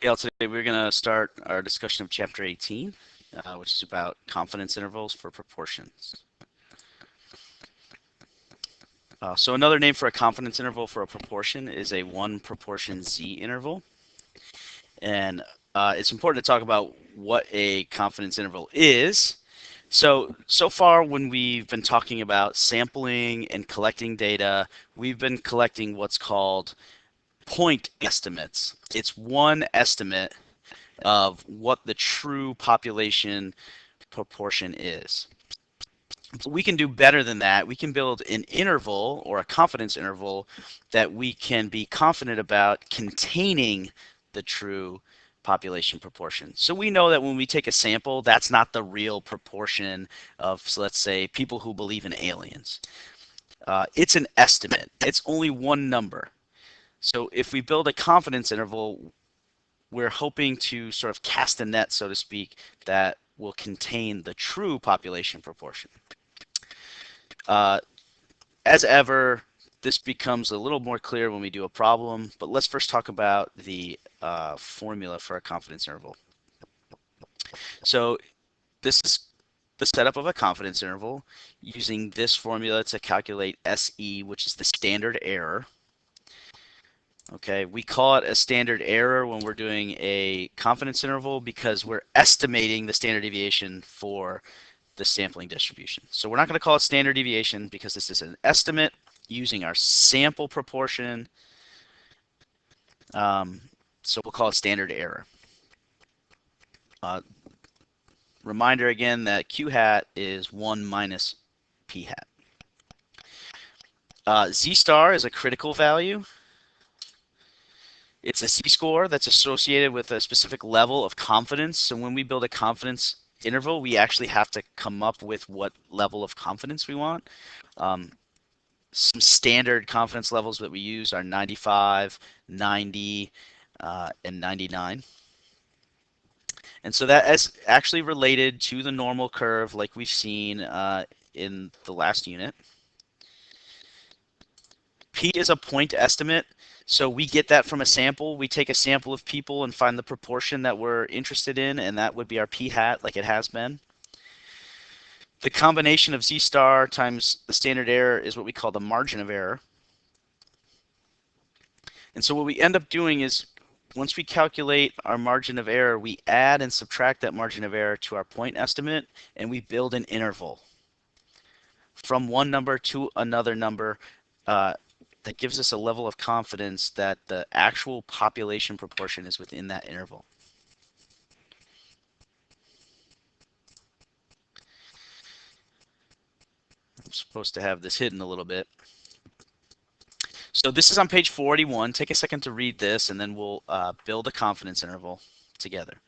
Yeah, today we're going to start our discussion of Chapter 18, which is about confidence intervals for proportions. So another name for a confidence interval for a proportion is a one proportion z interval. And it's important to talk about what a confidence interval is. So far when we've been talking about sampling and collecting data, we've been collecting what's called point estimates. It's one estimate of what the true population proportion is. We can do better than that. We can build an interval or a confidence interval that we can be confident about containing the true population proportion. So we know that when we take a sample, that's not the real proportion of, so let's say, people who believe in aliens. It's an estimate. It's only one number. So if we build a confidence interval, we're hoping to sort of cast a net, so to speak, that will contain the true population proportion. Uh, as ever, this becomes a little more clear when we do a problem, but let's first talk about the formula for a confidence interval. So this is the setup of a confidence interval using this formula to calculate SE, which is the standard error. Okay, we call it a standard error when we're doing a confidence interval because we're estimating the standard deviation for the sampling distribution. So we're not going to call it standard deviation because this is an estimate using our sample proportion. So we'll call it standard error. Uh, Reminder again that Q hat is 1 minus P hat. Z star is a critical value. It's a Z-score that's associated with a specific level of confidence. So when we build a confidence interval, we actually have to come up with what level of confidence we want. Some standard confidence levels that we use are 95, 90, and 99. And so that is actually related to the normal curve like we've seen in the last unit. P is a point estimate. So we get that from a sample. We take a sample of people and find the proportion that we're interested in, and that would be our P hat like it has been. The combination of Z star times the standard error is what we call the margin of error. And so what we end up doing is once we calculate our margin of error, we add and subtract that margin of error to our point estimate, and we build an interval from one number to another number that gives us a level of confidence that the actual population proportion is within that interval. I'm supposed to have this hidden a little bit. So this is on page 481. Take a second to read this, and then we'll build a confidence interval together.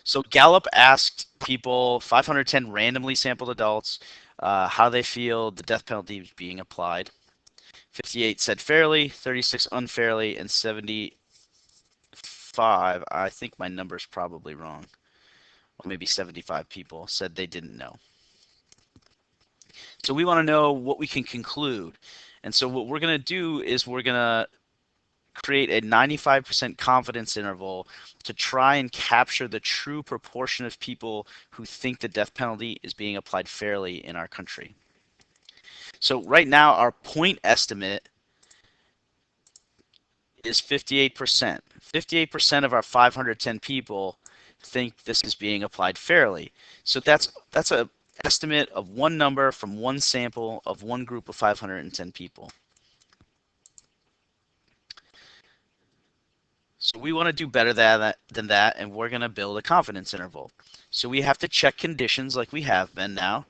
So Gallup asked people, 510 randomly sampled adults, how they feel the death penalty is being applied. 58 said fairly, 36 unfairly, and 75, I think my number's probably wrong, or maybe 75 people said they didn't know. So we want to know what we can conclude. And so what we're going to do is we're going to create a 95% confidence interval to try and capture the true proportion of people who think the death penalty is being applied fairly in our country. So right now our point estimate is 58%. 58% of our 510 people think this is being applied fairly. So that's a estimate of one number from one sample of one group of 510 people. So we want to do better than that, and we're going to build a confidence interval. So we have to check conditions like we have been now.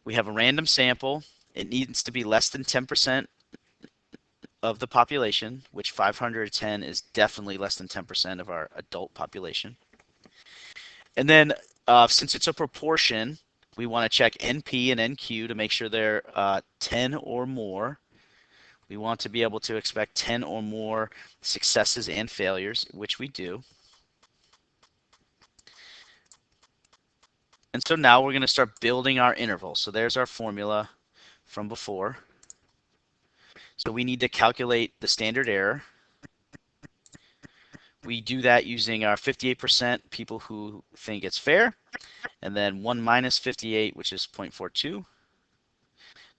We have a random sample. It needs to be less than 10% of the population, which 510 is definitely less than 10% of our adult population. And then since it's a proportion, we want to check NP and NQ to make sure they're 10 or more. We want to be able to expect 10 or more successes and failures, which we do. And so now we're going to start building our interval. So there's our formula from before. So we need to calculate the standard error. We do that using our 58% people who think it's fair, and then 1 minus 58, which is 0.42,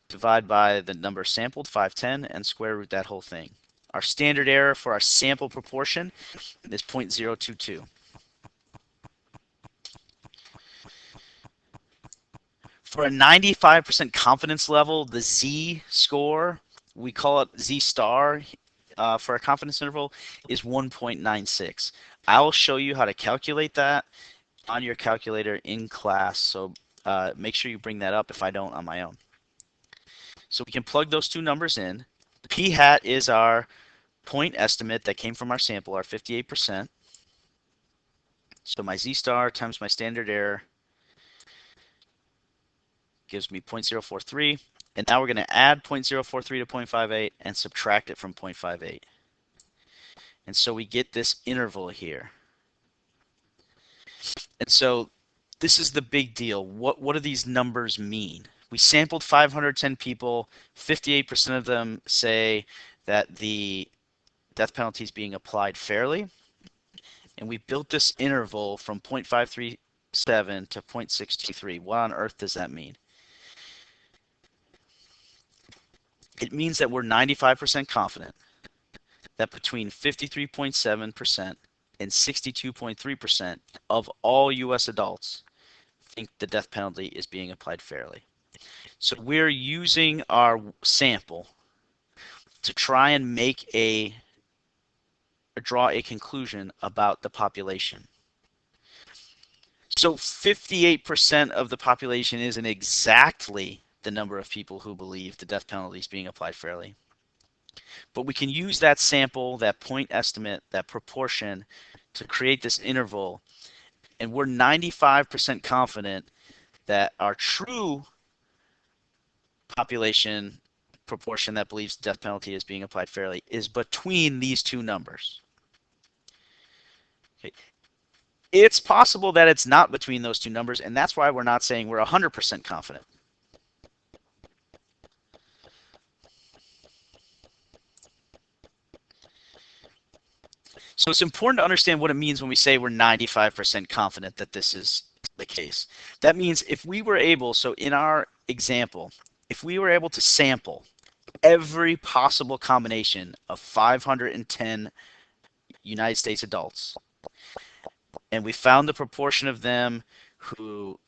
divide by the number sampled, 510, and square root that whole thing. Our standard error for our sample proportion is 0.022. For a 95% confidence level, the z-score, we call it z-star for a confidence interval, is 1.96. I'll show you how to calculate that on your calculator in class, so make sure you bring that up if I don't on my own. So we can plug those two numbers in. P hat is our point estimate that came from our sample, our 58%. So my z-star times my standard error gives me 0.043. And now we're going to add 0.043 to 0.58 and subtract it from 0.58. And so we get this interval here. And so this is the big deal. What do these numbers mean? We sampled 510 people. 58% of them say that the death penalty is being applied fairly. And we built this interval from 0.537 to 0.623. What on earth does that mean? It means that we're 95% confident that between 53.7% and 62.3% of all U.S. adults think the death penalty is being applied fairly. So we're using our sample to try and draw a conclusion about the population. So 58% of the population isn't exactly the number of people who believe the death penalty is being applied fairly. But we can use that sample, that point estimate, that proportion to create this interval. And we're 95% confident that our true population proportion that believes the death penalty is being applied fairly is between these two numbers. Okay. It's possible that it's not between those two numbers, and that's why we're not saying we're 100% confident. So it's important to understand what it means when we say we're 95% confident that this is the case. That means if we were able, so in our example, if we were able to sample every possible combination of 510 United States adults, and we found the proportion of them who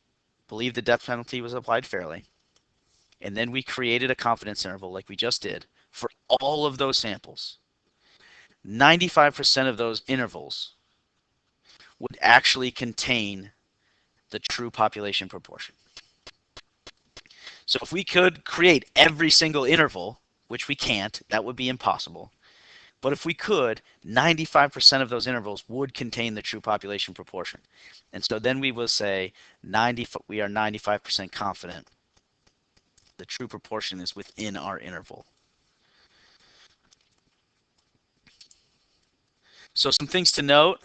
believed the death penalty was applied fairly, and then we created a confidence interval like we just did for all of those samples, 95% of those intervals would actually contain the true population proportion. So if we could create every single interval, which we can't, that would be impossible. But if we could, 95% of those intervals would contain the true population proportion. And so then we will say we are 95% confident the true proportion is within our interval. So some things to note.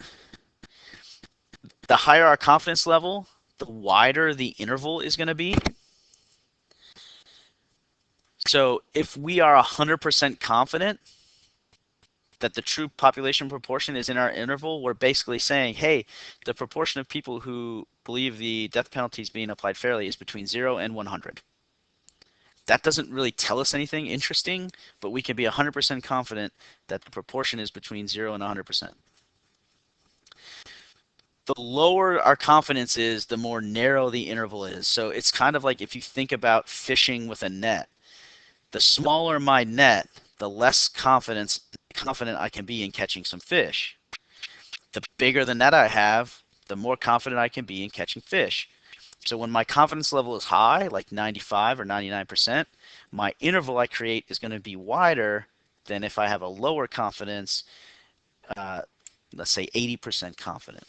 The higher our confidence level, the wider the interval is going to be. So if we are 100% confident that the true population proportion is in our interval, we're basically saying, hey, the proportion of people who believe the death penalty is being applied fairly is between 0 and 100. That doesn't really tell us anything interesting, but we can be 100% confident that the proportion is between 0 and 100%. The lower our confidence is, the more narrow the interval is. So it's kind of like if you think about fishing with a net. The smaller my net, the less confident I can be in catching some fish. The bigger the net I have, the more confident I can be in catching fish. So when my confidence level is high, like 95 or 99%, my interval I create is going to be wider than if I have a lower confidence, let's say 80% confident.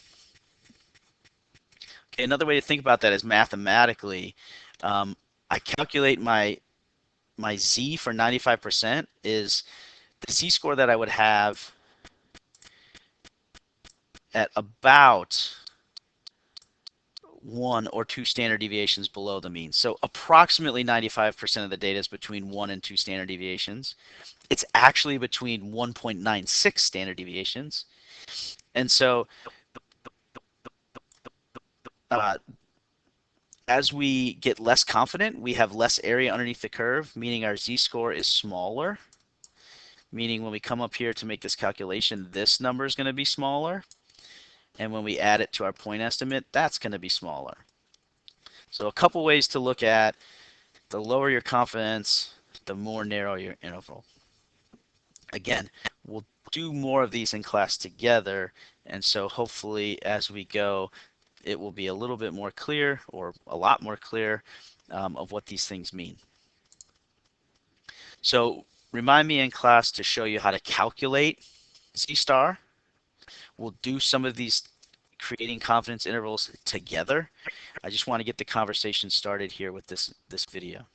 Okay, another way to think about that is mathematically. I calculate my z for 95% is the z-score that I would have at about 1 or 2 standard deviations below the mean. So approximately 95% of the data is between 1 and 2 standard deviations. It's actually between 1.96 standard deviations. And so uh, as we get less confident, we have less area underneath the curve, meaning our z-score is smaller. Meaning when we come up here to make this calculation, this number is going to be smaller. And when we add it to our point estimate, that's going to be smaller. So a couple ways to look at the lower your confidence, the more narrow your interval. Again, we'll do more of these in class together, and so hopefully as we go, it will be a little bit more clear, or a lot more clear, of what these things mean. So remind me in class to show you how to calculate Z star. We'll do some of these creating confidence intervals together. I just want to get the conversation started here with this video.